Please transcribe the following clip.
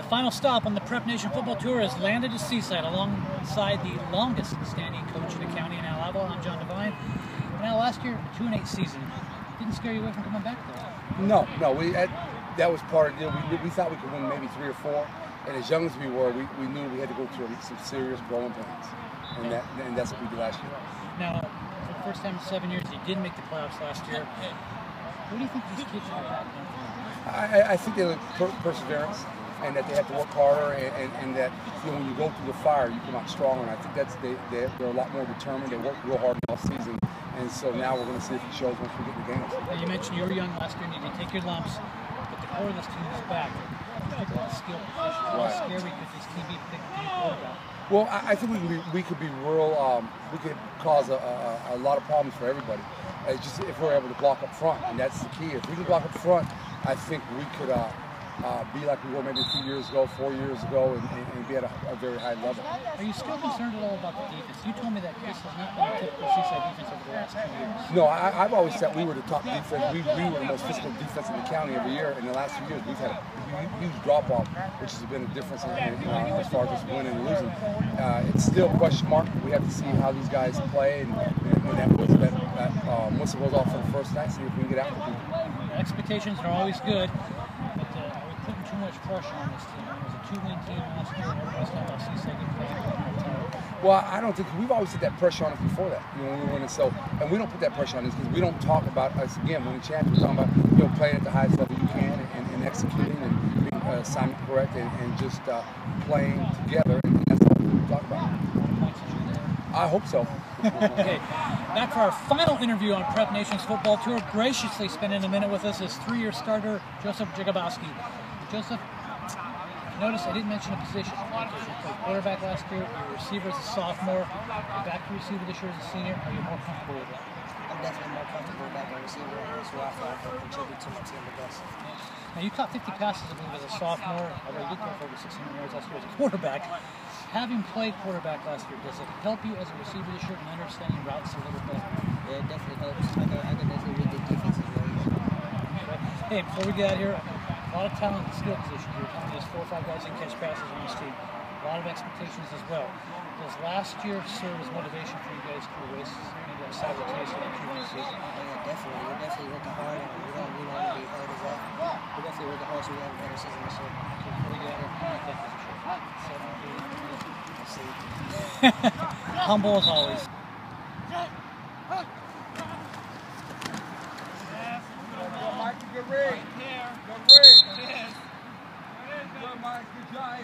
final stop on the Prep Nation football tour has landed at Seaside alongside the longest standing coach in the county in Alava. I'm Devine. Now, last year, a 2-8 season. Didn't scare you away from coming back though? No. That was part of the deal. We thought we could win maybe 3 or 4, and as young as we were, we knew we had to go through some serious growing pains, and that's what we did last year. Now, for the first time in 7 years, you did make the playoffs last year. What do you think these kids are about? I think they look perseverance, and that they have to work harder, and that when you go through the fire, you come out stronger. And I think they're a lot more determined. They work real hard in the off season, and so now we're going to see if it shows once we get in the games. Now, you mentioned you were young last year and you did take your lumps, but the core of this team is back. Pick up the skill position. How scary could this team be picking the quarterback? Well, I think we could be real. We could cause a lot of problems for everybody. It's just if we're able to block up front, and that's the key. If we can block up front, I think we could be like we were maybe a few years ago, 4 years ago, and be at a very high level. Are you still concerned at all about the defense? You told me that this has not been a typical Seaside defense over the last 2 years. No, I've always said we were the top defense. We were the most physical defense in the county every year. In the last few years, we've had a huge drop-off, which has been a difference as far as just winning and losing. It's still a question mark. We have to see how these guys play, and when that whistle goes off for the first night, see if we can get out with people. Expectations are always good, but are we putting too much pressure on this team? It was a 2-win team last year, and everybody's talking about Seaside getting playing. Well, I don't think we've always had that pressure on us before that. When we win it, and we don't put that pressure on us because we don't talk about us again winning champions. We're talking about playing at the highest level you can and executing and being assignment correct and just playing together, and that's what we talk about. I hope so. Okay, back for our final interview on Prep Nation's football tour. Graciously spending a minute with us is 3-year starter Joseph Jagabowski. Joseph, notice I didn't mention a position because you played quarterback last year, you were receiver as a sophomore, you're back to receiver this year as a senior. Are you more comfortable with that? I'm definitely more comfortable back at receiver, and that's where I feel I can contribute to my team the best. Now, you caught 50 passes, I believe, as a sophomore, although you did go for over 600 yards last year as a quarterback. Having played quarterback last year, does it help you as a receiver this year in understanding routes a little bit? Yeah, it definitely helps. I can definitely read the defenses well. Hey, before we get out here, a lot of talent and skill positions. You're telling me there's 4 or 5 guys that catch passes on this team. A lot of expectations as well. Does last year serve as motivation for you guys to erase maybe that sour taste of the Q1 season? Yeah, definitely. We're definitely working hard, and we don't want to be hard as that. We're definitely working hard so we have a better season this year. Before we get out here, thank you. Humble as always. Good read. Good read. Good, Mike. Good job.